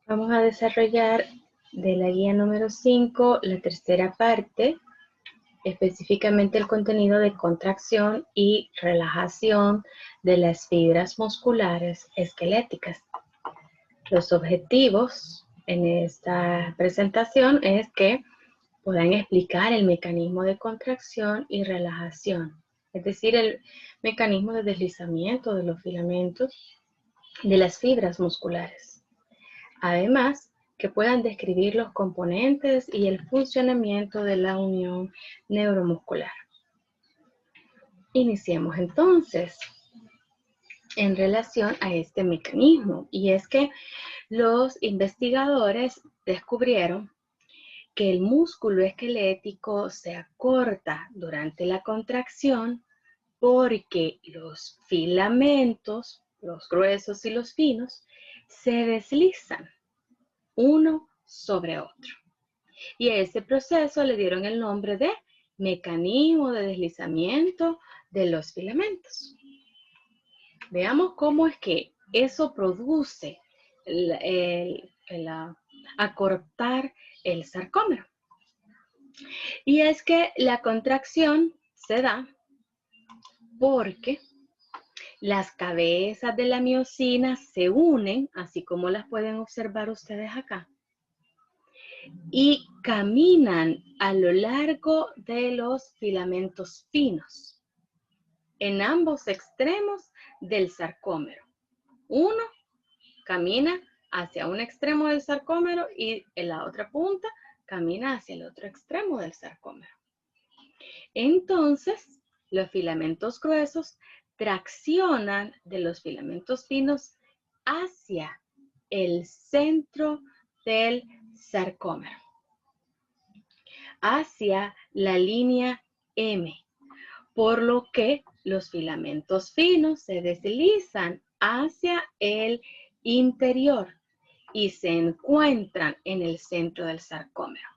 Vamos a desarrollar de la guía número 5 la tercera parte, específicamente el contenido de contracción y relajación de las fibras musculares esqueléticas. Los objetivos en esta presentación es que puedan explicar el mecanismo de contracción y relajación, es decir, el mecanismo de deslizamiento de los filamentos de las fibras musculares. Además, que puedan describir los componentes y el funcionamiento de la unión neuromuscular. Iniciemos entonces en relación a este mecanismo, y es que los investigadores descubrieron que el músculo esquelético se acorta durante la contracción porque los filamentos, los gruesos y los finos, se deslizan uno sobre otro. Y a ese proceso le dieron el nombre de mecanismo de deslizamiento de los filamentos. Veamos cómo es que eso produce acortar el sarcómero. Y es que la contracción se da porque las cabezas de la miosina se unen, así como las pueden observar ustedes acá, y caminan a lo largo de los filamentos finos en ambos extremos del sarcómero. Uno camina hacia un extremo del sarcómero y en la otra punta camina hacia el otro extremo del sarcómero. Entonces, los filamentos gruesos traccionan de los filamentos finos hacia el centro del sarcómero, hacia la línea M, por lo que los filamentos finos se deslizan hacia el interior y se encuentran en el centro del sarcómero.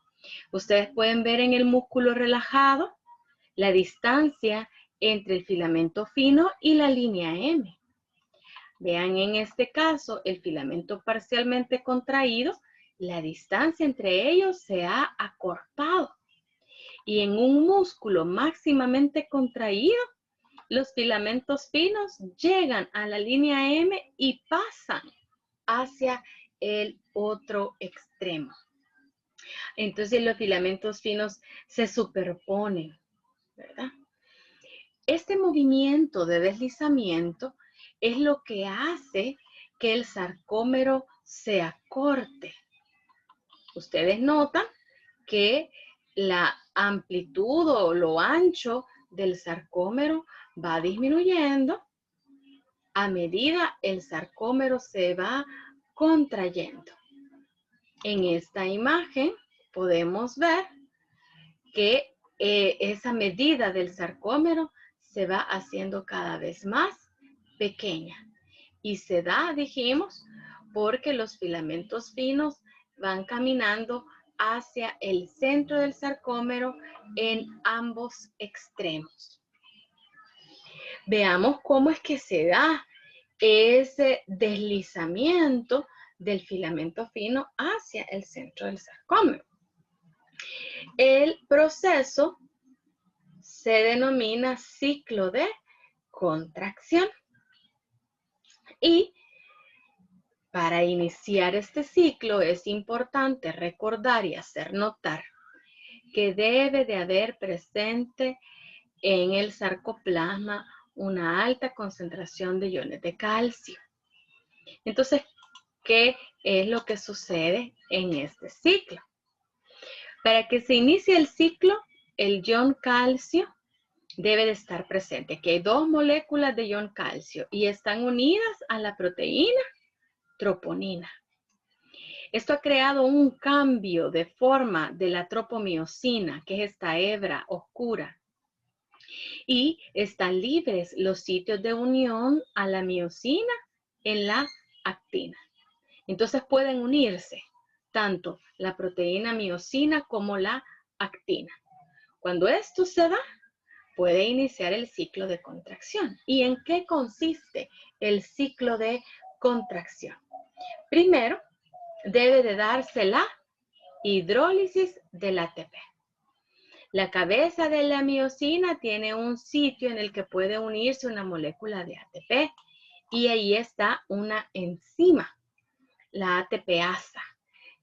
Ustedes pueden ver en el músculo relajado la distancia entre el filamento fino y la línea M. Vean en este caso el filamento parcialmente contraído, la distancia entre ellos se ha acortado. Y en un músculo máximamente contraído, los filamentos finos llegan a la línea M y pasan hacia el otro extremo. Entonces los filamentos finos se superponen, ¿verdad? Este movimiento de deslizamiento es lo que hace que el sarcómero se acorte. Ustedes notan que la amplitud o lo ancho del sarcómero va disminuyendo a medida el sarcómero se va contrayendo. En esta imagen podemos ver que esa medida del sarcómero se va haciendo cada vez más pequeña y se da, dijimos, porque los filamentos finos van caminando hacia el centro del sarcómero en ambos extremos. Veamos cómo es que se da ese deslizamiento del filamento fino hacia el centro del sarcómero. El proceso se denomina ciclo de contracción. Y para iniciar este ciclo es importante recordar y hacer notar que debe de haber presente en el sarcoplasma una alta concentración de iones de calcio. Entonces, ¿qué es lo que sucede en este ciclo? Para que se inicie el ciclo, el ion calcio debe de estar presente. Aquí hay dos moléculas de ion calcio y están unidas a la proteína troponina. Esto ha creado un cambio de forma de la tropomiosina, que es esta hebra oscura. Y están libres los sitios de unión a la miosina en la actina. Entonces pueden unirse tanto la proteína miosina como la actina. Cuando esto se da, puede iniciar el ciclo de contracción. ¿Y en qué consiste el ciclo de contracción? Primero, debe de darse la hidrólisis del ATP. La cabeza de la miosina tiene un sitio en el que puede unirse una molécula de ATP y ahí está una enzima, la ATPasa,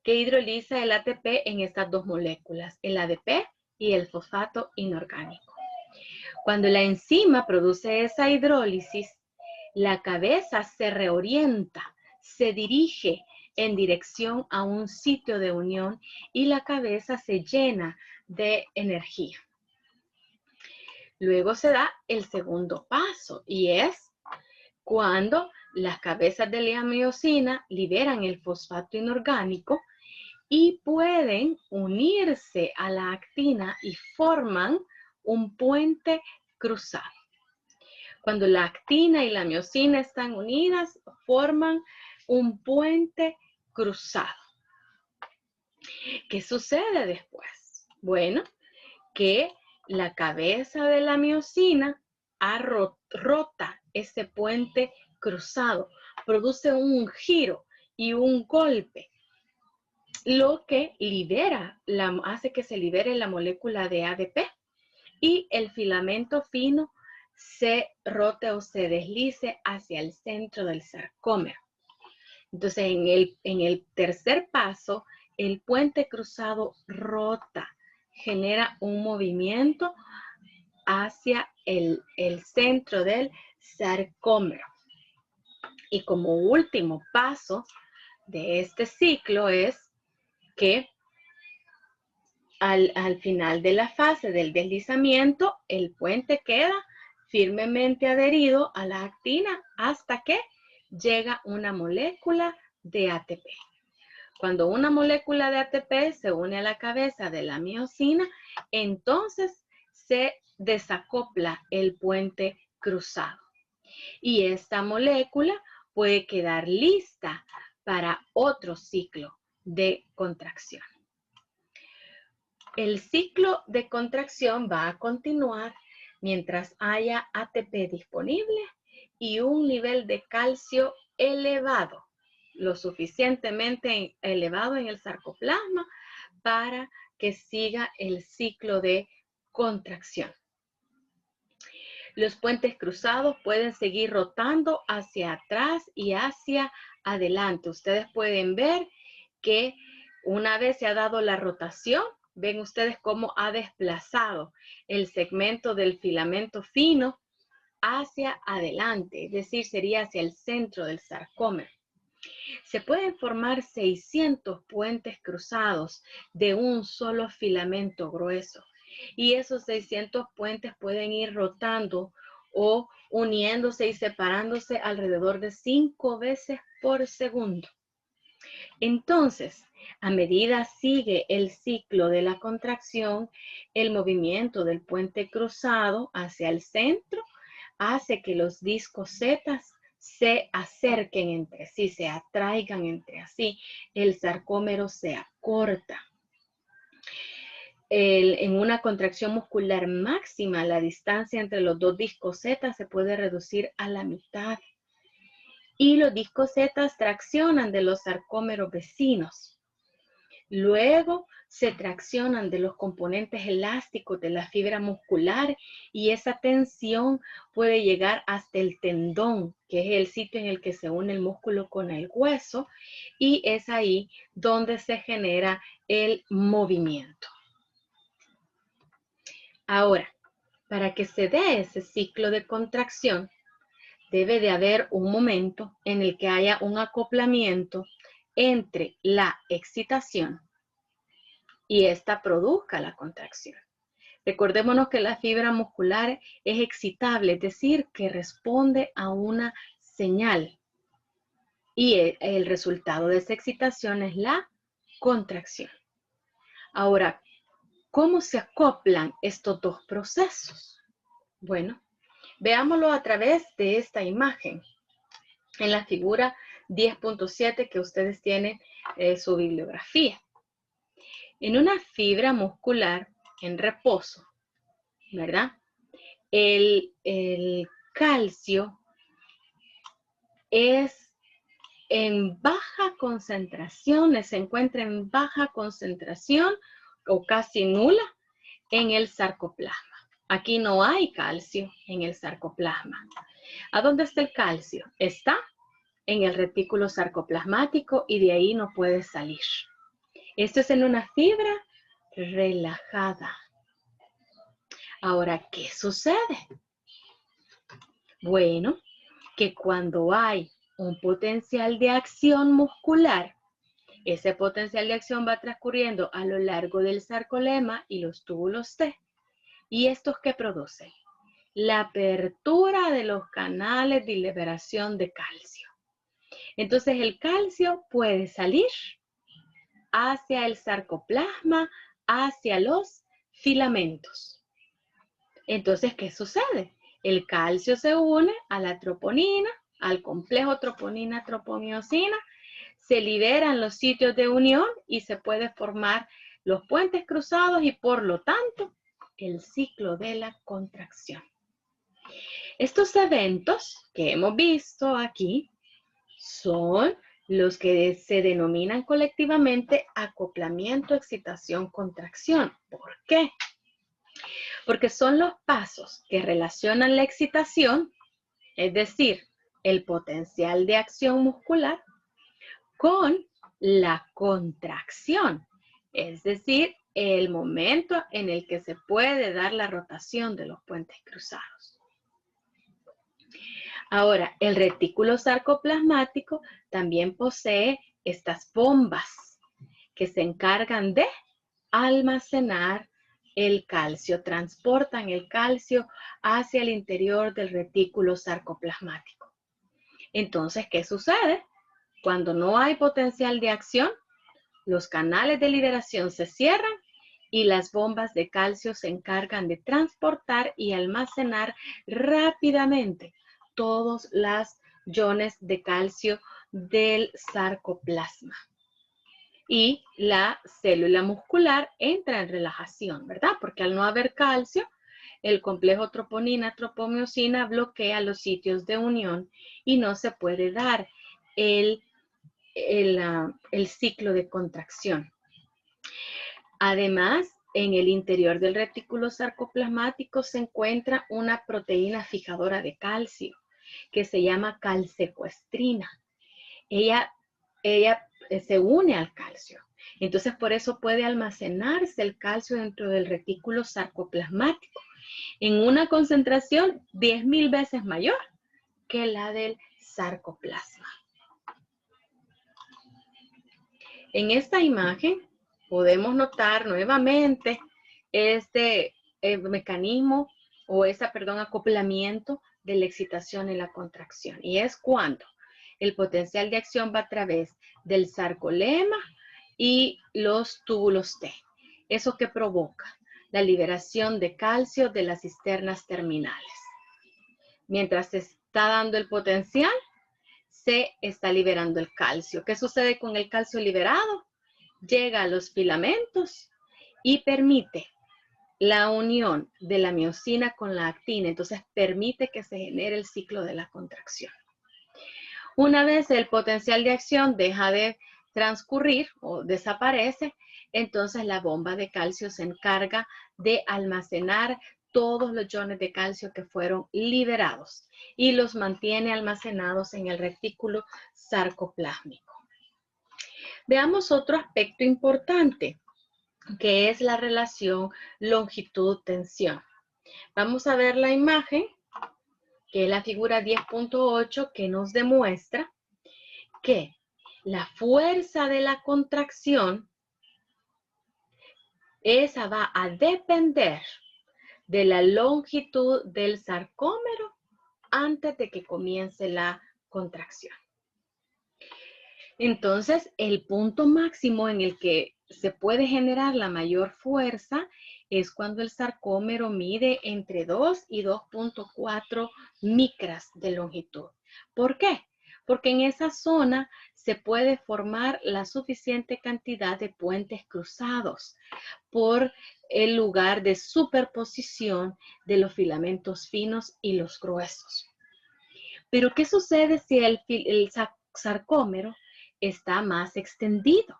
que hidroliza el ATP en estas dos moléculas, el ADP y el fosfato inorgánico. Cuando la enzima produce esa hidrólisis, la cabeza se reorienta, se dirige en dirección a un sitio de unión y la cabeza se llena de energía. Luego se da el segundo paso y es cuando las cabezas de la miosina liberan el fosfato inorgánico y pueden unirse a la actina y forman un puente cruzado. Cuando la actina y la miosina están unidas, forman un puente cruzado. ¿Qué sucede después? Bueno, que la cabeza de la miosina rota ese puente cruzado, produce un giro y un golpe, lo que hace que se libere la molécula de ADP y el filamento fino se rote o se deslice hacia el centro del sarcómero. Entonces, en el tercer paso, el puente cruzado rota, genera un movimiento hacia el centro del sarcómero. Y como último paso de este ciclo es que al final de la fase del deslizamiento, el puente queda firmemente adherido a la actina hasta que llega una molécula de ATP. Cuando una molécula de ATP se une a la cabeza de la miosina, entonces se desacopla el puente cruzado. Y esta molécula puede quedar lista para otro ciclo de contracción. El ciclo de contracción va a continuar mientras haya ATP disponible y un nivel de calcio elevado, lo suficientemente elevado en el sarcoplasma para que siga el ciclo de contracción. Los puentes cruzados pueden seguir rotando hacia atrás y hacia adelante. Ustedes pueden ver que una vez se ha dado la rotación, ven ustedes cómo ha desplazado el segmento del filamento fino hacia adelante, es decir, sería hacia el centro del sarcómero. Se pueden formar 600 puentes cruzados de un solo filamento grueso y esos 600 puentes pueden ir rotando o uniéndose y separándose alrededor de 5 veces por segundo. Entonces, a medida sigue el ciclo de la contracción, el movimiento del puente cruzado hacia el centro hace que los discos Z se acerquen entre sí, se atraigan entre sí, el sarcómero se acorta. En una contracción muscular máxima, la distancia entre los dos discos Z se puede reducir a la mitad. Y los discos Z traccionan de los sarcómeros vecinos. Luego se traccionan de los componentes elásticos de la fibra muscular y esa tensión puede llegar hasta el tendón, que es el sitio en el que se une el músculo con el hueso, y es ahí donde se genera el movimiento. Ahora, para que se dé ese ciclo de contracción, debe de haber un momento en el que haya un acoplamiento entre la excitación y esta produzca la contracción. Recordémonos que la fibra muscular es excitable, es decir, que responde a una señal. Y el resultado de esa excitación es la contracción. Ahora, ¿cómo se acoplan estos dos procesos? Bueno, veámoslo a través de esta imagen. En la figura 10.7 que ustedes tienen su bibliografía. En una fibra muscular en reposo, ¿verdad? El calcio es en baja concentración, se encuentra en baja concentración o casi nula en el sarcoplasma. Aquí no hay calcio en el sarcoplasma. ¿A dónde está el calcio? Está en el retículo sarcoplasmático y de ahí no puede salir. Esto es en una fibra relajada. Ahora, ¿qué sucede? Bueno, que cuando hay un potencial de acción muscular, ese potencial de acción va transcurriendo a lo largo del sarcolema y los túbulos T. ¿Y estos qué producen? La apertura de los canales de liberación de calcio. Entonces el calcio puede salir hacia el sarcoplasma, hacia los filamentos. Entonces, ¿qué sucede? El calcio se une a la troponina, al complejo troponina-tropomiosina, se liberan los sitios de unión y se puede formar los puentes cruzados y por lo tanto el ciclo de la contracción. Estos eventos que hemos visto aquí son los que se denominan colectivamente acoplamiento, excitación, contracción. ¿Por qué? Porque son los pasos que relacionan la excitación, es decir, el potencial de acción muscular, con la contracción, es decir, el momento en el que se puede dar la rotación de los puentes cruzados. Ahora, el retículo sarcoplasmático también posee estas bombas que se encargan de almacenar el calcio, transportan el calcio hacia el interior del retículo sarcoplasmático. Entonces, ¿qué sucede? Cuando no hay potencial de acción, los canales de liberación se cierran y las bombas de calcio se encargan de transportar y almacenar rápidamente todos los iones de calcio del sarcoplasma. Y la célula muscular entra en relajación, ¿verdad? Porque al no haber calcio, el complejo troponina-tropomiosina bloquea los sitios de unión y no se puede dar el ciclo de contracción. Además, en el interior del retículo sarcoplasmático se encuentra una proteína fijadora de calcio que se llama calsecuestrina. Ella se une al calcio. Entonces, por eso puede almacenarse el calcio dentro del retículo sarcoplasmático en una concentración 10.000 veces mayor que la del sarcoplasma. En esta imagen podemos notar nuevamente este mecanismo o acoplamiento de la excitación y la contracción. Y es cuando el potencial de acción va a través del sarcolema y los túbulos T. ¿Eso qué provoca? La liberación de calcio de las cisternas terminales. Mientras se está dando el potencial, se está liberando el calcio. ¿Qué sucede con el calcio liberado? Llega a los filamentos y permite la unión de la miosina con la actina. Entonces permite que se genere el ciclo de la contracción. Una vez el potencial de acción deja de transcurrir o desaparece, entonces la bomba de calcio se encarga de almacenar todos los iones de calcio que fueron liberados y los mantiene almacenados en el retículo sarcoplásmico. Veamos otro aspecto importante, que es la relación longitud-tensión. Vamos a ver la imagen, que es la figura 10.8, que nos demuestra que la fuerza de la contracción, esa va a depender de la longitud del sarcómero antes de que comience la contracción. Entonces, el punto máximo en el que se puede generar la mayor fuerza es cuando el sarcómero mide entre 2 y 2.4 micras de longitud. ¿Por qué? Porque en esa zona se puede formar la suficiente cantidad de puentes cruzados por el lugar de superposición de los filamentos finos y los gruesos. Pero, ¿qué sucede si el sarcómero está más extendido.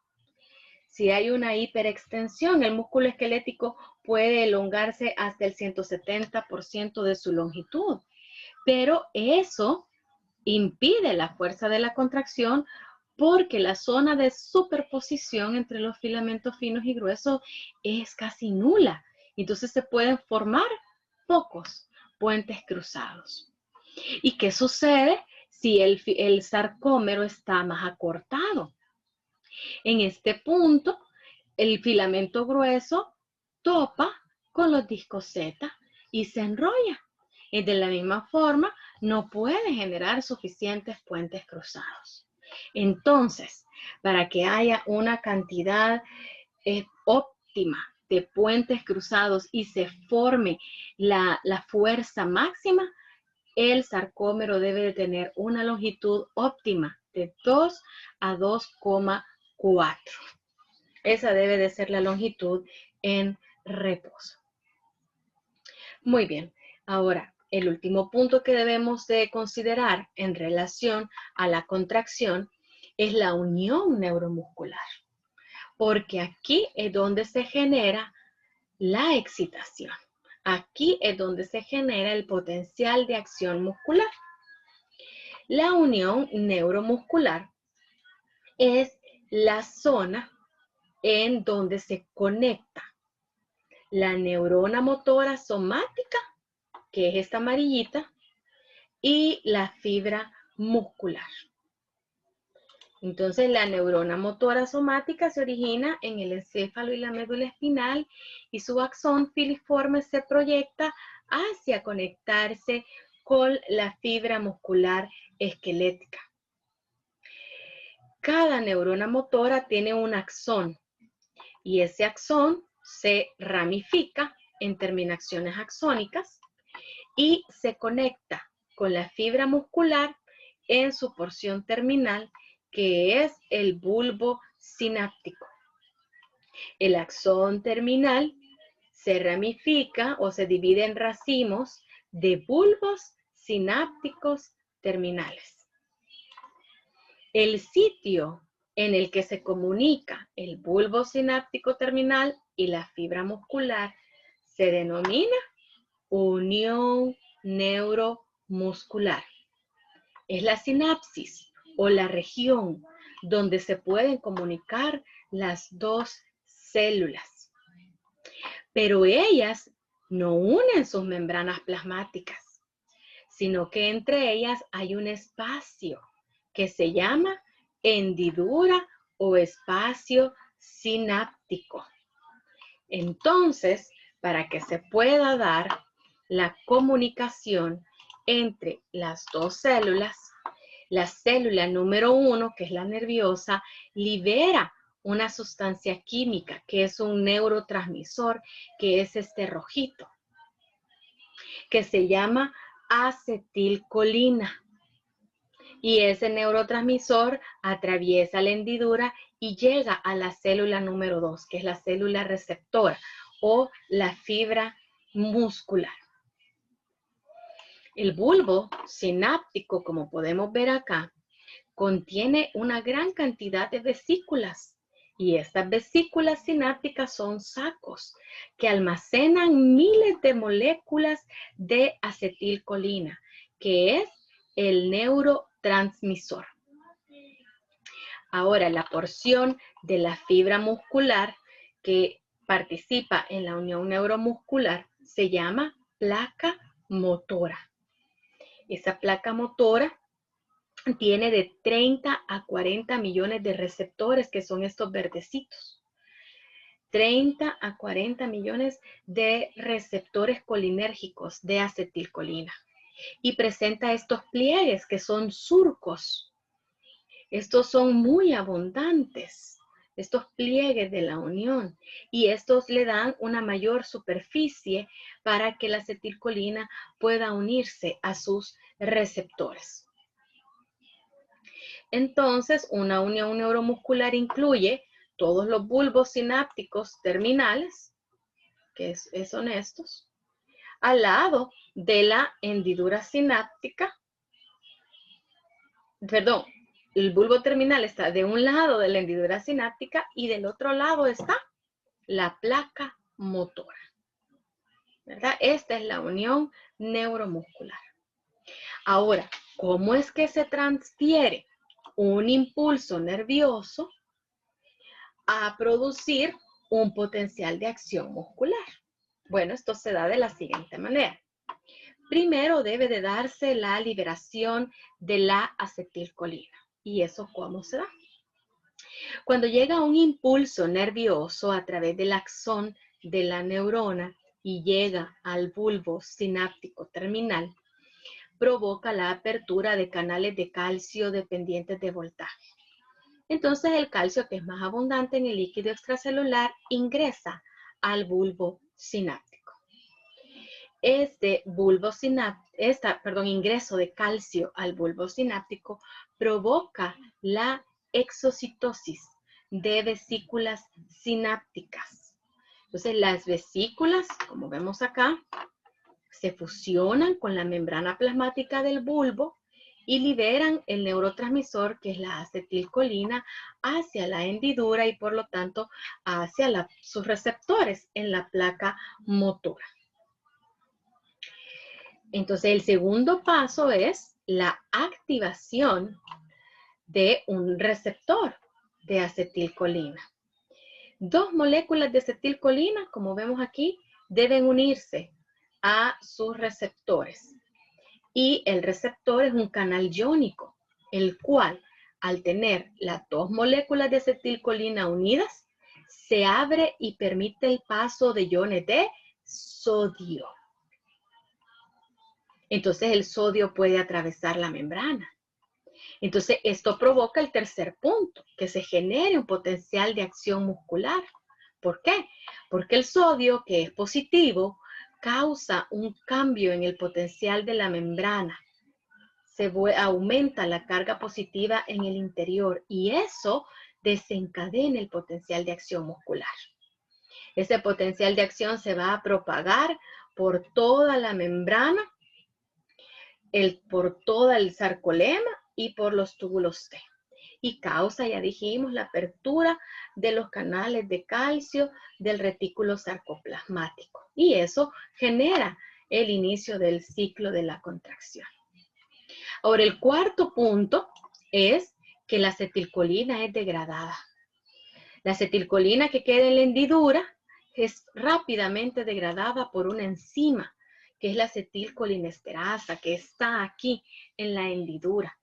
Si hay una hiperextensión, el músculo esquelético puede elongarse hasta el 170% de su longitud, pero eso impide la fuerza de la contracción porque la zona de superposición entre los filamentos finos y gruesos es casi nula. Entonces se pueden formar pocos puentes cruzados. ¿Y qué sucede si el sarcómero está más acortado? En este punto, el filamento grueso topa con los discos Z y se enrolla. Y de la misma forma, no puede generar suficientes puentes cruzados. Entonces, para que haya una cantidad óptima de puentes cruzados y se forme la fuerza máxima, el sarcómero debe de tener una longitud óptima de 2 a 2,4. Esa debe de ser la longitud en reposo. Muy bien. Ahora, el último punto que debemos de considerar en relación a la contracción es la unión neuromuscular, porque aquí es donde se genera la excitación. Aquí es donde se genera el potencial de acción muscular. La unión neuromuscular es la zona en donde se conecta la neurona motora somática, que es esta amarillita, y la fibra muscular. Entonces, la neurona motora somática se origina en el encéfalo y la médula espinal y su axón filiforme se proyecta hacia conectarse con la fibra muscular esquelética. Cada neurona motora tiene un axón y ese axón se ramifica en terminaciones axónicas y se conecta con la fibra muscular en su porción terminal, que es el bulbo sináptico. El axón terminal se ramifica o se divide en racimos de bulbos sinápticos terminales. El sitio en el que se comunica el bulbo sináptico terminal y la fibra muscular se denomina unión neuromuscular. Es la sinapsis o la región donde se pueden comunicar las dos células. Pero ellas no unen sus membranas plasmáticas, sino que entre ellas hay un espacio que se llama hendidura o espacio sináptico. Entonces, para que se pueda dar la comunicación entre las dos células, la célula número 1, que es la nerviosa, libera una sustancia química que es un neurotransmisor, que es este rojito, que se llama acetilcolina. Y ese neurotransmisor atraviesa la hendidura y llega a la célula número 2, que es la célula receptora o la fibra muscular. El bulbo sináptico, como podemos ver acá, contiene una gran cantidad de vesículas. Y estas vesículas sinápticas son sacos que almacenan miles de moléculas de acetilcolina, que es el neurotransmisor. Ahora, la porción de la fibra muscular que participa en la unión neuromuscular se llama placa motora. Esa placa motora tiene de 30 a 40 millones de receptores, que son estos verdecitos. 30 a 40 millones de receptores colinérgicos de acetilcolina. Y presenta estos pliegues que son surcos. Estos son muy abundantes, estos pliegues de la unión, y estos le dan una mayor superficie para que la acetilcolina pueda unirse a sus receptores. Entonces, una unión neuromuscular incluye todos los bulbos sinápticos terminales, que son estos, al lado de la hendidura sináptica, el bulbo terminal está de un lado de la hendidura sináptica y del otro lado está la placa motora, ¿verdad? Esta es la unión neuromuscular. Ahora, ¿cómo es que se transfiere un impulso nervioso a producir un potencial de acción muscular? Bueno, esto se da de la siguiente manera. Primero debe de darse la liberación de la acetilcolina. ¿Y eso cómo se da? Cuando llega un impulso nervioso a través del axón de la neurona y llega al bulbo sináptico terminal, provoca la apertura de canales de calcio dependientes de voltaje. Entonces el calcio, que es más abundante en el líquido extracelular, ingresa al bulbo sináptico. Ingreso de calcio al bulbo sináptico provoca la exocitosis de vesículas sinápticas. Entonces las vesículas, como vemos acá, se fusionan con la membrana plasmática del bulbo y liberan el neurotransmisor, que es la acetilcolina, hacia la hendidura y por lo tanto hacia sus receptores en la placa motora. Entonces el segundo paso es la activación de un receptor de acetilcolina. Dos moléculas de acetilcolina, como vemos aquí, deben unirse a sus receptores. Y el receptor es un canal iónico, el cual, al tener las dos moléculas de acetilcolina unidas, se abre y permite el paso de iones de sodio. Entonces el sodio puede atravesar la membrana. Entonces esto provoca el tercer punto, que se genere un potencial de acción muscular. ¿Por qué? Porque el sodio, que es positivo, causa un cambio en el potencial de la membrana. Aumenta la carga positiva en el interior y eso desencadena el potencial de acción muscular. Ese potencial de acción se va a propagar por toda la membrana, por todo el sarcolema y por los túbulos T. Y causa, ya dijimos, la apertura de los canales de calcio del retículo sarcoplasmático. Y eso genera el inicio del ciclo de la contracción. Ahora, el cuarto punto es que la acetilcolina es degradada. La acetilcolina que queda en la hendidura es rápidamente degradada por una enzima, que es la acetilcolinesterasa, que está aquí en la hendidura.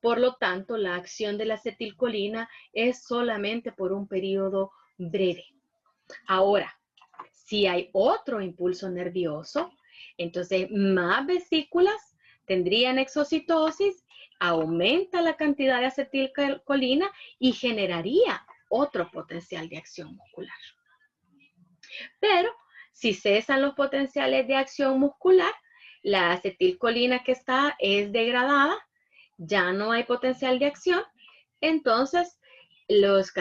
Por lo tanto, la acción de la acetilcolina es solamente por un periodo breve. Ahora, si hay otro impulso nervioso, entonces más vesículas tendrían exocitosis, aumenta la cantidad de acetilcolina y generaría otro potencial de acción muscular. Pero si cesan los potenciales de acción muscular, la acetilcolina que está es degradada, ya no hay potencial de acción, entonces los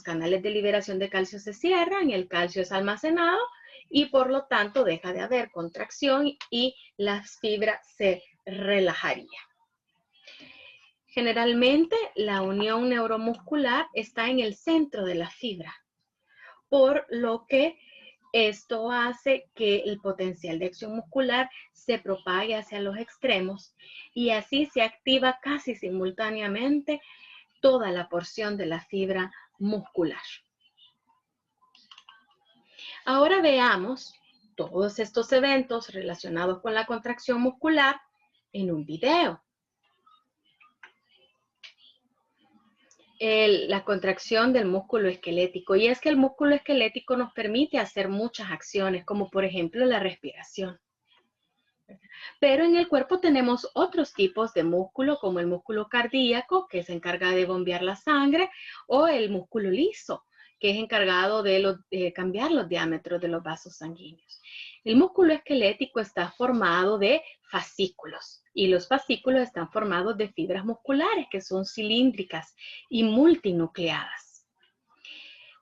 canales de liberación de calcio se cierran, el calcio es almacenado y por lo tanto deja de haber contracción y la fibra se relajaría. Generalmente la unión neuromuscular está en el centro de la fibra, por lo que esto hace que el potencial de acción muscular se propague hacia los extremos y así se activa casi simultáneamente toda la porción de la fibra muscular. Ahora veamos todos estos eventos relacionados con la contracción muscular en un video. La contracción del músculo esquelético. Y es que el músculo esquelético nos permite hacer muchas acciones, como por ejemplo la respiración. Pero en el cuerpo tenemos otros tipos de músculo, como el músculo cardíaco, que se encarga de bombear la sangre, o el músculo liso, que es encargado de cambiar los diámetros de los vasos sanguíneos. El músculo esquelético está formado de fascículos y los fascículos están formados de fibras musculares que son cilíndricas y multinucleadas.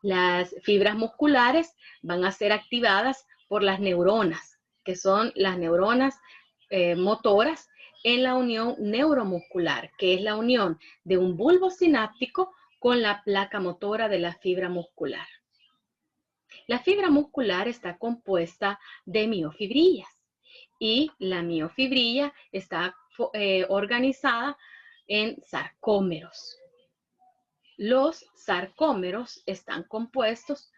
Las fibras musculares van a ser activadas por las neuronas, que son las neuronas motoras en la unión neuromuscular, que es la unión de un bulbo sináptico con la placa motora de la fibra muscular. La fibra muscular está compuesta de miofibrillas y la miofibrilla está organizada en sarcómeros. Los sarcómeros están compuestos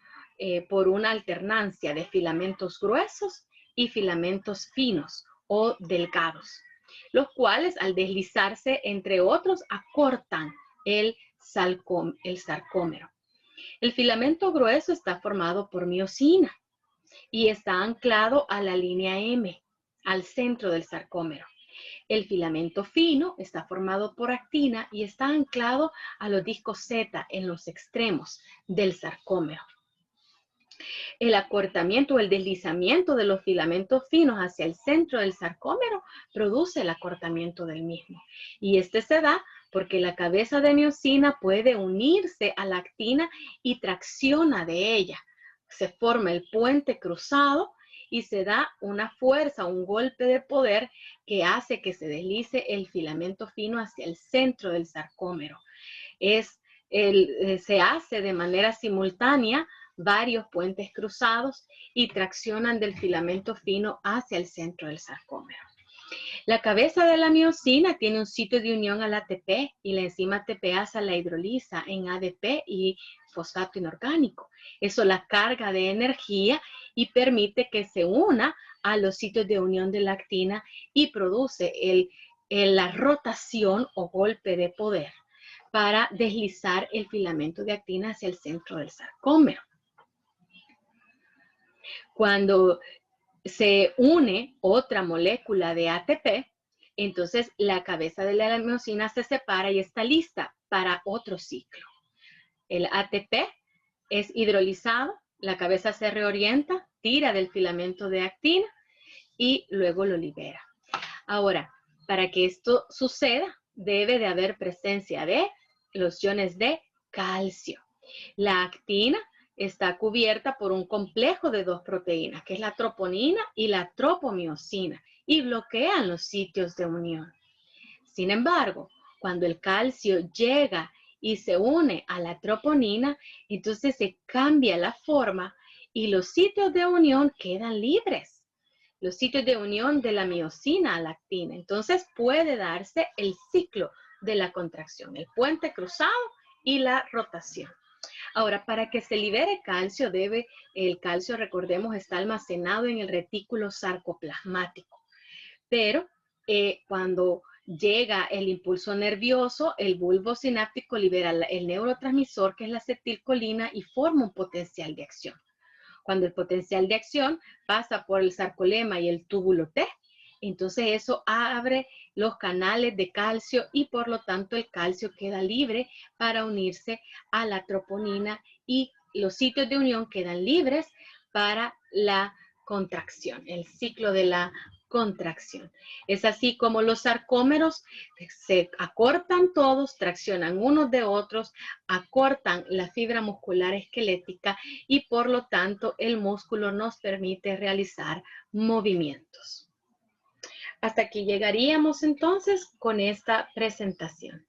por una alternancia de filamentos gruesos y filamentos finos o delgados, los cuales al deslizarse entre otros acortan el sarcómero. El filamento grueso está formado por miosina y está anclado a la línea M, al centro del sarcómero. El filamento fino está formado por actina y está anclado a los discos Z en los extremos del sarcómero. El acortamiento o el deslizamiento de los filamentos finos hacia el centro del sarcómero produce el acortamiento del mismo. Y este se da porque la cabeza de miosina puede unirse a la actina y tracciona de ella. Se forma el puente cruzado y se da una fuerza, un golpe de poder que hace que se deslice el filamento fino hacia el centro del sarcómero. Se hace de manera simultánea varios puentes cruzados y traccionan del filamento fino hacia el centro del sarcómero. La cabeza de la miosina tiene un sitio de unión al ATP y la enzima ATPasa la hidroliza en ADP y fosfato inorgánico. Eso la carga de energía y permite que se una a los sitios de unión de la actina y produce la rotación o golpe de poder para deslizar el filamento de actina hacia el centro del sarcómero. Cuando se une otra molécula de ATP, entonces la cabeza de la miosina se separa y está lista para otro ciclo. El ATP es hidrolizado, la cabeza se reorienta, tira del filamento de actina y luego lo libera. Ahora, para que esto suceda, debe de haber presencia de los iones de calcio. La actina está cubierta por un complejo de dos proteínas, que es la troponina y la tropomiosina, y bloquean los sitios de unión. Sin embargo, cuando el calcio llega y se une a la troponina, entonces se cambia la forma y los sitios de unión quedan libres. Los sitios de unión de la miosina a la actina. Entonces puede darse el ciclo de la contracción, el puente cruzado y la rotación. Ahora, para que se libere calcio, el calcio, recordemos, está almacenado en el retículo sarcoplasmático. Pero cuando llega el impulso nervioso, el bulbo sináptico libera el neurotransmisor, que es la acetilcolina, y forma un potencial de acción. Cuando el potencial de acción pasa por el sarcolema y el túbulo T, entonces eso abre los canales de calcio y por lo tanto el calcio queda libre para unirse a la troponina y los sitios de unión quedan libres para la contracción, el ciclo de la contracción. Es así como los sarcómeros se acortan todos, traccionan unos de otros, acortan la fibra muscular esquelética y por lo tanto el músculo nos permite realizar movimientos. Hasta aquí llegaríamos entonces con esta presentación.